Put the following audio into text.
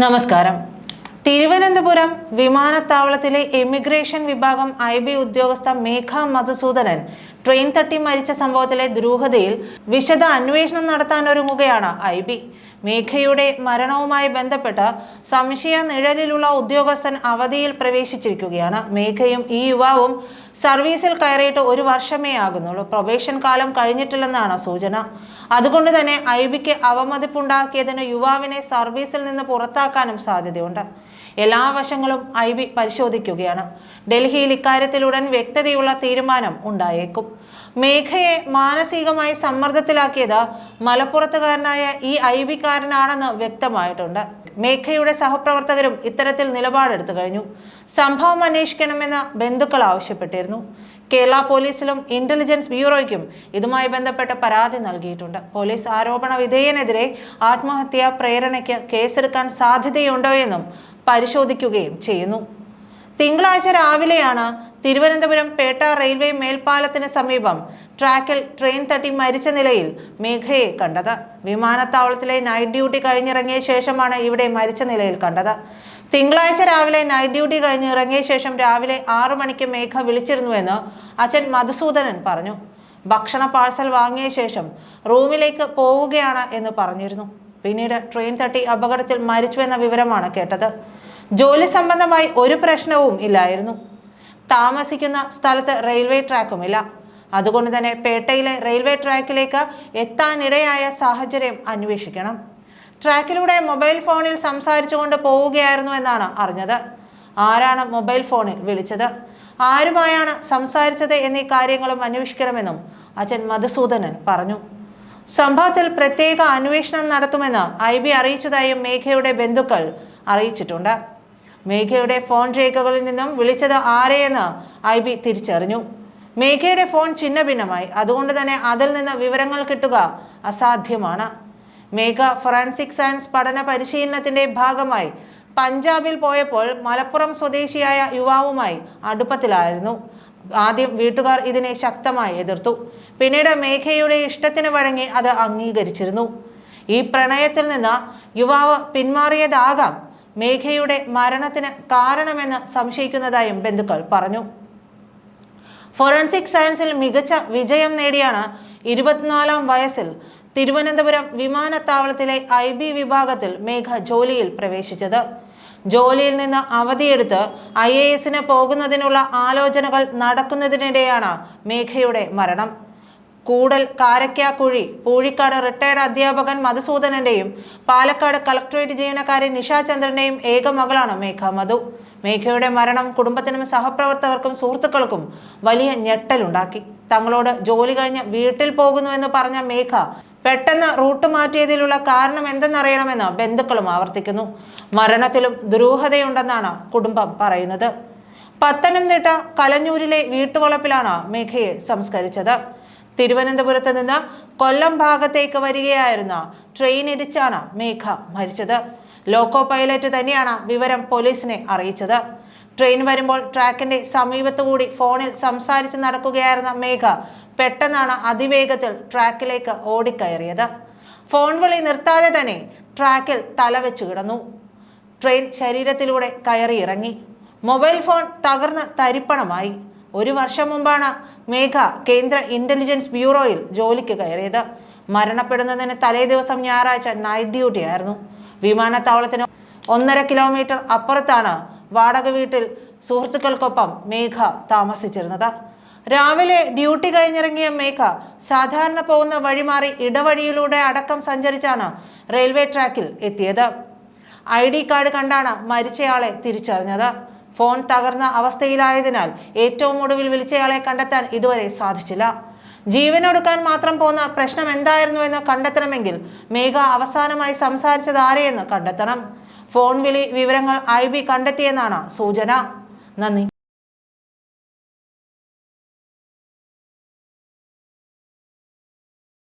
നമസ്കാരം. തിരുവനന്തപുരം വിമാനത്താവളത്തിലെ ഇമിഗ്രേഷൻ വിഭാഗം IB ഉദ്യോഗസ്ഥ മേഘ മധുസൂദനൻ ട്രെയിൻ തട്ടി മരിച്ച സംഭവത്തിലെ ദുരൂഹതയിൽ വിശദ അന്വേഷണം നടത്താനൊരുങ്ങുകയാണ് IB. മേഘയുടെ മരണവുമായി ബന്ധപ്പെട്ട് സംശയ നിഴലിലുള്ള ഉദ്യോഗസ്ഥൻ അവധിയിൽ പ്രവേശിച്ചിരിക്കുകയാണ്. മേഘയും ഈ യുവാവും സർവീസിൽ കയറിയിട്ട് 1 വർഷമേ ആകുന്നുള്ളൂ. പ്രൊബേഷൻ കാലം കഴിഞ്ഞിട്ടില്ലെന്നാണ് സൂചന. അതുകൊണ്ട് തന്നെ IBക്ക് അവമതിപ്പുണ്ടാക്കിയതിന് യുവാവിനെ സർവീസിൽ നിന്ന് പുറത്താക്കാനും സാധ്യതയുണ്ട്. എല്ലാ വശങ്ങളും IB പരിശോധിക്കുകയാണ്. ഡൽഹിയിൽ ഇക്കാര്യത്തിൽ ഉടൻ വ്യക്തതയുള്ള തീരുമാനം ഉണ്ടായേക്കും. മേഘയെ മാനസികമായി സമ്മർദ്ദത്തിലാക്കിയത് മലപ്പുറത്തുകാരനായ ഈ IBക്കാരനാണെന്ന് വ്യക്തമായിട്ടുണ്ട്. മേഘയുടെ സഹപ്രവർത്തകരും ഇത്തരത്തിൽ നിലപാടെടുത്തു കഴിഞ്ഞു. സംഭവം അന്വേഷിക്കണമെന്ന് ബന്ധുക്കൾ ആവശ്യപ്പെട്ടിരുന്നു. കേരള പോലീസിലും ഇന്റലിജൻസ് ബ്യൂറോയ്ക്കും ഇതുമായി ബന്ധപ്പെട്ട് പരാതി നൽകിയിട്ടുണ്ട്. പോലീസ് ആരോപണ വിധേയനെതിരെ ആത്മഹത്യാ പ്രേരണയ്ക്ക് കേസെടുക്കാൻ സാധ്യതയുണ്ടോ എന്നും പരിശോധിക്കുകയും ചെയ്യുന്നു. തിങ്കളാഴ്ച രാവിലെയാണ് തിരുവനന്തപുരം പേട്ട റെയിൽവേ മേൽപ്പാലത്തിന് സമീപം ട്രാക്കിൽ ട്രെയിൻ തട്ടി മരിച്ച നിലയിൽ മേഘയെ കണ്ടത്. വിമാനത്താവളത്തിലെ നൈറ്റ് ഡ്യൂട്ടി കഴിഞ്ഞിറങ്ങിയ ശേഷമാണ് ഇവിടെ മരിച്ച നിലയിൽ കണ്ടത്. തിങ്കളാഴ്ച രാവിലെ നൈറ്റ് ഡ്യൂട്ടി കഴിഞ്ഞിറങ്ങിയ ശേഷം രാവിലെ 6 മണിക്ക് മേഘ വിളിച്ചിരുന്നുവെന്ന് അച്ഛൻ മധുസൂദനൻ പറഞ്ഞു. ഭക്ഷണ പാഴ്സൽ വാങ്ങിയ ശേഷം റൂമിലേക്ക് പോവുകയാണ് എന്ന് പറഞ്ഞിരുന്നു. പിന്നീട് ട്രെയിൻ തട്ടി അപകടത്തിൽ മരിച്ചുവെന്ന വിവരമാണ് കേട്ടത്. ജോലി സംബന്ധമായി ഒരു പ്രശ്നവും ഇല്ലായിരുന്നു. താമസിക്കുന്ന സ്ഥലത്ത് റെയിൽവേ ട്രാക്കുമില്ല. അതുകൊണ്ട് തന്നെ പേട്ടയിലെ റെയിൽവേ ട്രാക്കിലേക്ക് എത്താനിടയായ സാഹചര്യം അന്വേഷിക്കണം. ട്രാക്കിലൂടെ മൊബൈൽ ഫോണിൽ സംസാരിച്ചുകൊണ്ട് പോവുകയായിരുന്നു എന്നാണ് അറിഞ്ഞത്. ആരാണ് മൊബൈൽ ഫോണിൽ വിളിച്ചത്, ആരുമായാണ് സംസാരിച്ചത് എന്നീ കാര്യങ്ങളും അന്വേഷിക്കണമെന്നും അച്ഛൻ മധുസൂദനൻ പറഞ്ഞു. സംഭവത്തിൽ പ്രത്യേക അന്വേഷണം നടത്തുമെന്ന് IB അറിയിച്ചതായും മേഘയുടെ ബന്ധുക്കൾ അറിയിച്ചിട്ടുണ്ട്. മേഘയുടെ ഫോൺ രേഖകളിൽ നിന്നും വിളിച്ചത് ആരെയെന്ന് IB തിരിച്ചറിഞ്ഞു. മേഘയുടെ ഫോൺ ഛിന്ന ഭിന്നമായി. അതുകൊണ്ട് തന്നെ അതിൽ നിന്ന് വിവരങ്ങൾ കിട്ടുക അസാധ്യമാണ്. മേഘ ഫോറൻസിക് സയൻസ് പഠന പരിശീലനത്തിന്റെ ഭാഗമായി പഞ്ചാബിൽ പോയപ്പോൾ മലപ്പുറം സ്വദേശിയായ യുവാവുമായി അടുപ്പത്തിലായിരുന്നു. ആദ്യം വീട്ടുകാർ ഇതിനെ ശക്തമായി എതിർത്തു. പിന്നീട് മേഘയുടെ ഇഷ്ടത്തിന് വഴങ്ങി അത് അംഗീകരിച്ചിരുന്നു. ഈ പ്രണയത്തിൽ നിന്ന് യുവാവ് പിന്മാറിയതാകാം മേഘയുടെ മരണത്തിന് കാരണമെന്ന് സംശയിക്കുന്നതായും ബന്ധുക്കൾ പറഞ്ഞു. ഫോറൻസിക് സയൻസിൽ മികച്ച വിജയം നേടിയാണ് 24-ാം വയസ്സിൽ തിരുവനന്തപുരം വിമാനത്താവളത്തിലെ IB വിഭാഗത്തിൽ മേഘ ജോലിയിൽ പ്രവേശിച്ചത്. ജോലിയിൽ നിന്ന് അവധിയെടുത്ത് IASന് പോകുന്നതിനുള്ള ആലോചനകൾ നടക്കുന്നതിനിടെയാണ് മേഘയുടെ മരണം. കൂടൽ കാരക്കാക്കുഴി പൂഴിക്കാട് റിട്ടയർഡ് അധ്യാപകൻ മധുസൂദനന്റെയും പാലക്കാട് കളക്ടറേറ്റ് ജീവനക്കാരി നിഷ ചന്ദ്രന്റെയും ഏക മകളാണ് മേഘ മധു. മേഘയുടെ മരണം കുടുംബത്തിനും സഹപ്രവർത്തകർക്കും സുഹൃത്തുക്കൾക്കും വലിയ ഞെട്ടലുണ്ടാക്കി. തങ്ങളോട് ജോലി കഴിഞ്ഞ് വീട്ടിൽ പോകുന്നുവെന്ന് പറഞ്ഞ മേഘ പെട്ടെന്ന് റൂട്ട് മാറ്റിയതിലുള്ള കാരണം എന്തെന്നറിയണമെന്ന് ബന്ധുക്കളും ആവർത്തിക്കുന്നു. മരണത്തിലും ദുരൂഹതയുണ്ടെന്നാണ് കുടുംബം പറയുന്നത്. പത്തനംതിട്ട കലഞ്ഞൂരിലെ വീട്ടുവളപ്പിലാണ് മേഘയെ സംസ്കരിച്ചത്. തിരുവനന്തപുരത്ത് നിന്ന് കൊല്ലം ഭാഗത്തേക്ക് വരികയായിരുന്ന ട്രെയിൻ ഇടിച്ചാണ് മേഘ മരിച്ചത്. ലോക്കോ പൈലറ്റ് തന്നെയാണ് വിവരം പോലീസിനെ അറിയിച്ചത്. ട്രെയിൻ വരുമ്പോൾ ട്രാക്കിന്റെ സമീപത്തുകൂടി ഫോണിൽ സംസാരിച്ച് നടക്കുകയായിരുന്ന മേഘ പെട്ടെന്നാണ് അതിവേഗത്തിൽ ട്രാക്കിലേക്ക് ഓടിക്കയറിയത്. ഫോൺ വിളി നിർത്താതെ തന്നെ ട്രാക്കിൽ തലവെച്ചു കിടന്നു. ട്രെയിൻ ശരീരത്തിലൂടെ കയറിയിറങ്ങി. മൊബൈൽ ഫോൺ തകർന്ന് തരിപ്പണമായി. 1 വർഷം മുമ്പാണ് മേഘ കേന്ദ്ര ഇന്റലിജൻസ് ബ്യൂറോയിൽ ജോലിക്ക് കയറിയത്. മരണപ്പെടുന്നതിന് തലേ ദിവസം ഞായറാഴ്ച നൈറ്റ് ഡ്യൂട്ടി ആയിരുന്നു. വിമാനത്താവളത്തിന് 1.5 കിലോമീറ്റർ അപ്പുറത്താണ് വാടക വീട്ടിൽ സുഹൃത്തുക്കൾക്കൊപ്പം മേഘ താമസിച്ചിരുന്നത്. രാവിലെ ഡ്യൂട്ടി കഴിഞ്ഞിറങ്ങിയ മേഘ സാധാരണ പോകുന്ന വഴിമാറി ഇടവഴിയിലൂടെ അടക്കം സഞ്ചരിച്ചാണ് റെയിൽവേ ട്രാക്കിൽ എത്തിയത്. ID കാർഡ് കണ്ടാണ് മരിച്ചയാളെ തിരിച്ചറിഞ്ഞത്. ഫോൺ തകർന്ന അവസ്ഥയിലായതിനാൽ ഏറ്റവും ഒടുവിൽ വിളിച്ചയാളെ കണ്ടെത്താൻ ഇതുവരെ സാധിച്ചില്ല. ജീവനൊടുക്കാൻ മാത്രം പോന്ന പ്രശ്നം എന്തായിരുന്നുവെന്ന് കണ്ടെത്തണമെങ്കിൽ മേഘ അവസാനമായി സംസാരിച്ചത് ആരെയെന്ന് കണ്ടെത്തണം. ഫോൺ വിളി വിവരങ്ങൾ IB കണ്ടെത്തിയെന്നാണ് സൂചന. നന്ദി.